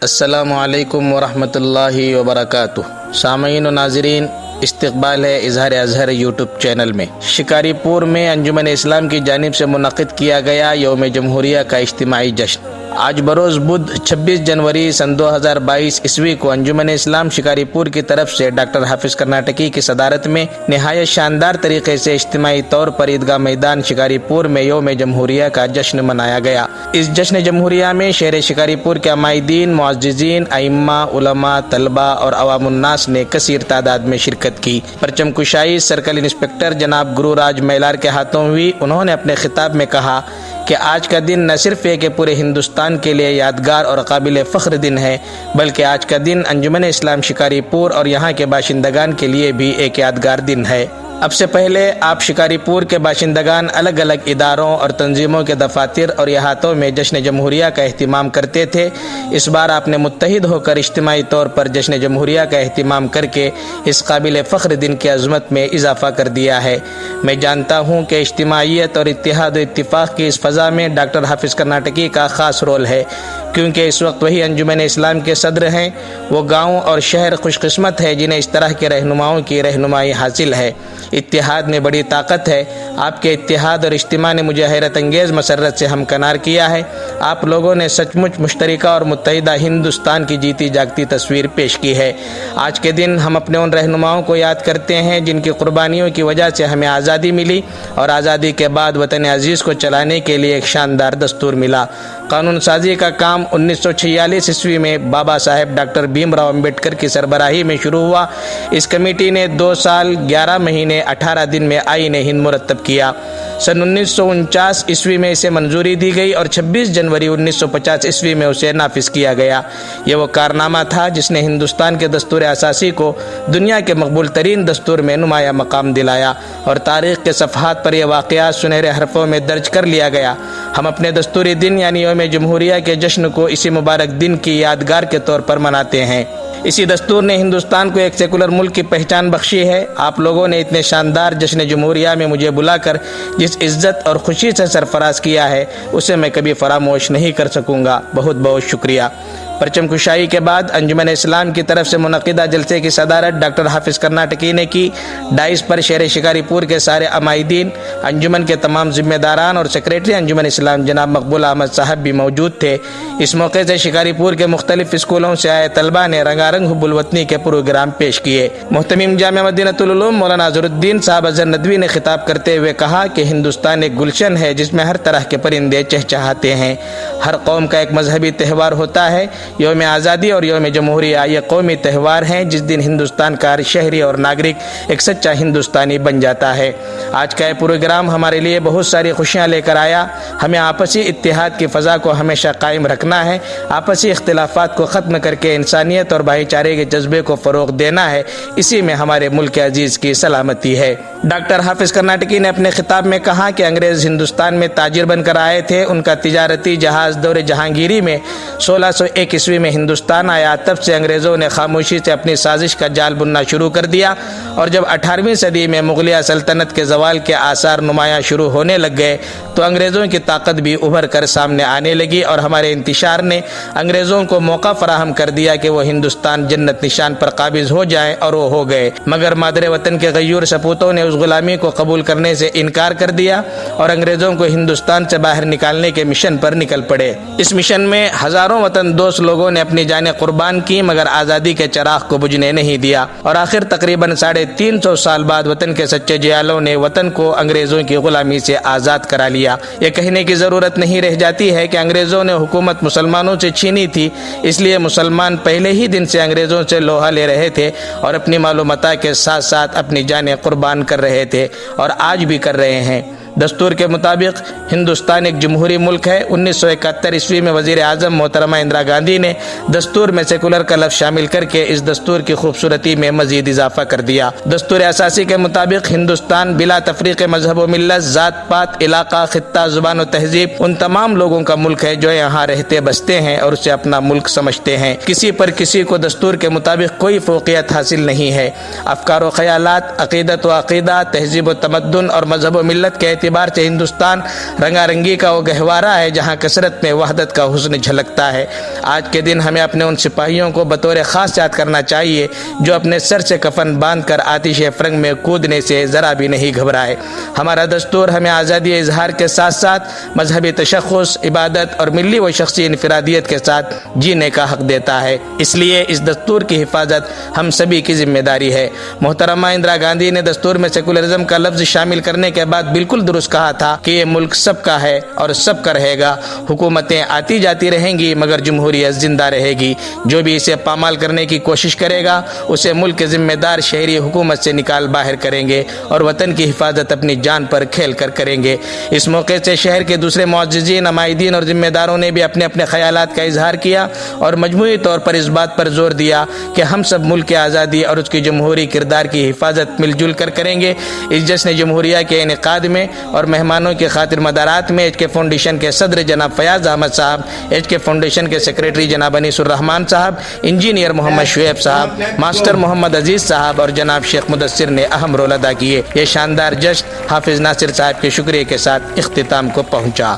السلام علیکم ورحمۃ اللہ وبرکاتہ۔ سامعین و ناظرین، استقبال ہے اظہار ازہر یوٹیوب چینل میں۔ شکاری پور میں انجمن اسلام کی جانب سے منعقد کیا گیا یوم جمہوریہ کا اجتماعی جشن۔ آج بروز بدھ 26 جنوری سن 2022 عیسوی کو انجمن اسلام شکاری پور کی طرف سے ڈاکٹر حافظ کرناٹکی کی صدارت میں نہایت شاندار طریقے سے اجتماعی طور پر عیدگاہ میدان شکاری پور میں یوم جمہوریہ کا جشن منایا گیا۔ اس جشن جمہوریہ میں شہر شکاری پور کے عمائدین، معززین، ائمہ، علماء، طلباء اور عوام الناس نے کثیر تعداد میں شرکت کی۔ پرچم کشائی سرکل انسپکٹر جناب گرو راج میلار کے ہاتھوں ہوئی۔ انہوں نے اپنے خطاب میں کہا کہ آج کا دن نہ صرف ہے کہ پورے ہندوستان کے لیے یادگار اور قابل فخر دن ہے، بلکہ آج کا دن انجمن اسلام شکاری پور اور یہاں کے باشندگان کے لیے بھی ایک یادگار دن ہے۔ اب سے پہلے آپ شکاری پور کے باشندگان الگ الگ اداروں اور تنظیموں کے دفاتر اور احاطوں میں جشن جمہوریہ کا اہتمام کرتے تھے۔ اس بار آپ نے متحد ہو کر اجتماعی طور پر جشن جمہوریہ کا اہتمام کر کے اس قابل فخر دن کی عظمت میں اضافہ کر دیا ہے۔ میں جانتا ہوں کہ اجتماعیت اور اتحاد و اتفاق کی اس فضا میں ڈاکٹر حافظ کرناٹکی کا خاص رول ہے، کیونکہ اس وقت وہی انجمن اسلام کے صدر ہیں۔ وہ گاؤں اور شہر خوش قسمت ہے جنہیں اس طرح کے رہنماؤں کی رہنمائی حاصل ہے۔ اتحاد میں بڑی طاقت ہے۔ آپ کے اتحاد اور اجتماع نے مجھے حیرت انگیز مسرت سے ہمکنار کیا ہے۔ آپ لوگوں نے سچ مچ مشترکہ اور متحدہ ہندوستان کی جیتی جاگتی تصویر پیش کی ہے۔ آج کے دن ہم اپنے ان رہنماؤں کو یاد کرتے ہیں جن کی قربانیوں کی وجہ سے ہمیں آزادی ملی اور آزادی کے بعد وطن عزیز کو چلانے کے لیے ایک شاندار دستور ملا۔ قانون سازی کا کام 1946 عیسوی میں بابا صاحب ڈاکٹر بھیم راؤ امبیڈکر کی سربراہی میں شروع ہوا۔ اس کمیٹی نے 2 سال 11 مہینے 18 دن میں آئین ہند مرتب کیا۔ سن 1949 عیسوی میں اسے منظوری دی گئی اور 26 جنوری 1950 عیسوی میں اسے نافذ کیا گیا۔ یہ وہ کارنامہ تھا جس نے ہندوستان کے دستور اساسی کو دنیا کے مقبول ترین دستور میں نمایاں مقام دلایا اور تاریخ کے صفحات پر یہ واقعات سنہرے حرفوں میں درج کر لیا گیا۔ ہم اپنے دستوری دن یعنی یوم جمہوریہ کے جشن کو اسی مبارک دن کی یادگار کے طور پر مناتے ہیں۔ اسی دستور نے ہندوستان کو ایک سیکولر ملک کی پہچان بخشی ہے۔ آپ لوگوں نے اتنے شاندار جشن جمہوریہ میں مجھے بلا کر جس عزت اور خوشی سے سرفراز کیا ہے اسے میں کبھی فراموش نہیں کر سکوں گا۔ بہت بہت شکریہ۔ پرچم کشائی کے بعد انجمن اسلام کی طرف سے منعقدہ جلسے کی صدارت ڈاکٹر حافظ کرناٹکی نے کی۔ ڈائس پر شہر شکاری پور کے سارے عمائدین، انجمن کے تمام ذمہ داران اور سیکریٹری انجمن اسلام جناب مقبول احمد صاحب بھی موجود تھے۔ اس موقع سے شکاری پور کے مختلف اسکولوں سے آئے طلباء نے رنگارنگ حب الوطنی کے پروگرام پیش کیے۔ محتمم جامعہ مدینہ العلوم مولانا اظہرالدین صاحب اظہر ندوی نے خطاب کرتے ہوئے کہا کہ ہندوستان ایک گلشن ہے جس میں ہر طرح کے پرندے چہچہاتے ہیں۔ ہر قوم کا ایک مذہبی تہوار ہوتا ہے۔ یوم آزادی اور یوم جمہوریہ یہ قومی تہوار ہیں جس دن ہندوستان کا ہر شہری اور ناگرک ایک سچا ہندوستانی بن جاتا ہے۔ آج کا یہ پروگرام ہمارے لیے بہت ساری خوشیاں لے کر آیا۔ ہمیں آپسی اتحاد کی فضا کو ہمیشہ قائم رکھنا ہے، آپسی اختلافات کو ختم کر کے انسانیت اور بھائی چارے کے جذبے کو فروغ دینا ہے۔ اسی میں ہمارے ملک عزیز کی سلامتی ہے۔ ڈاکٹر حافظ کرناٹکی نے اپنے خطاب میں کہا کہ انگریز ہندوستان میں تاجر بن کر آئے تھے۔ ان کا تجارتی جہاز دور جہانگیری میں 1601 عیسوی میں ہندوستان آیا۔ تب سے انگریزوں نے خاموشی سے اپنی سازش کا جال بننا شروع کر دیا اور جب 18ویں صدی میں مغلیہ سلطنت کے زوال کے آثار نمایاں شروع ہونے لگ گئے تو انگریزوں کی طاقت بھی ابھر کر سامنے آنے لگی اور ہمارے انتشار نے انگریزوں کو موقع فراہم کر دیا کہ وہ ہندوستان جنت نشان پر قابض ہو جائیں، اور وہ ہو گئے۔ مگر مادر وطن کے غیور سپوتوں نے اس غلامی کو قبول کرنے سے انکار کر دیا اور انگریزوں کو ہندوستان سے باہر نکالنے کے مشن پر نکل پڑے۔ اس مشن میں ہزاروں وطن دوست لوگوں نے اپنی جانیں قربان کی مگر آزادی کے چراغ کو بجھنے نہیں دیا، اور آخر تقریباً 350 سال بعد وطن کے سچے جیالوں نے وطن کو انگریزوں کی غلامی سے آزاد کرا لیا۔ یہ کہنے کی ضرورت نہیں رہ جاتی ہے کہ انگریزوں نے حکومت مسلمانوں سے چھینی تھی، اس لیے مسلمان پہلے ہی دن سے انگریزوں سے لوہا لے رہے تھے اور اپنی مال و متاع کے ساتھ ساتھ اپنی جانیں قربان کر رہے تھے اور آج بھی کر رہے ہیں۔ دستور کے مطابق ہندوستان ایک جمہوری ملک ہے۔ 1971 عیسوی میں وزیر اعظم محترمہ اندرا گاندھی نے دستور میں سیکولر کا لفظ شامل کر کے اس دستور کی خوبصورتی میں مزید اضافہ کر دیا۔ دستور اساسی کے مطابق ہندوستان بلا تفریق مذہب و ملت، ذات پات، علاقہ، خطہ، زبان و تہذیب ان تمام لوگوں کا ملک ہے جو یہاں رہتے بستے ہیں اور اسے اپنا ملک سمجھتے ہیں۔ کسی پر کسی کو دستور کے مطابق کوئی فوقیت حاصل نہیں ہے۔ افکار و خیالات، عقیدت و عقیدہ، تہذیب و تمدن اور مذہب و ملت کے اعتبار سے ہندوستان رنگا رنگی کا وہ گہوارہ ہے جہاں کثرت میں وحدت کا حسن جھلکتا ہے۔ آج کے دن ہمیں اپنے ان سپاہیوں کو بطور خاص یاد کرنا چاہیے جو اپنے سر سے کفن باندھ کر آتش فرنگ میں کودنے سے ذرا بھی نہیں گھبرائے۔ ہمارا دستور ہمیں آزادی اظہار کے ساتھ ساتھ مذہبی تشخص، عبادت اور ملی و شخصی انفرادیت کے ساتھ جینے کا حق دیتا ہے۔ اس لیے اس دستور کی حفاظت ہم سبھی کی ذمہ داری ہے۔ محترمہ اندرا گاندھی نے دستور میں سیکولرزم کا لفظ شامل کرنے کے بعد بالکل درست کہا تھا کہ یہ ملک سب کا ہے اور سب کا رہے گا۔ حکومتیں آتی جاتی رہیں گی مگر جمہوریت زندہ رہے گی۔ جو بھی اسے پامال کرنے کی کوشش کرے گا اسے ملک کے ذمہ دار شہری حکومت سے نکال باہر کریں گے اور وطن کی حفاظت اپنی جان پر کھیل کر کریں گے۔ اس موقع سے شہر کے دوسرے معززین، عمائدین اور ذمہ داروں نے بھی اپنے اپنے خیالات کا اظہار کیا اور مجموعی طور پر اس بات پر زور دیا کہ ہم سب ملک کی آزادی اور اس کی جمہوری کردار کی حفاظت مل جل کر کریں گے۔ اس جشن جمہوریہ کے انعقاد میں اور مہمانوں کی خاطر مدارات میں ایچ کے فاؤنڈیشن کے صدر جناب فیاض احمد صاحب، ایچ کے فاؤنڈیشن کے سیکریٹری جناب انیس الرحمان صاحب، انجینئر محمد شعیب صاحب، ماسٹر محمد عزیز صاحب اور جناب شیخ مدثر نے اہم رول ادا کیے۔ یہ شاندار جشن حافظ ناصر صاحب کے شکریہ کے ساتھ اختتام کو پہنچا۔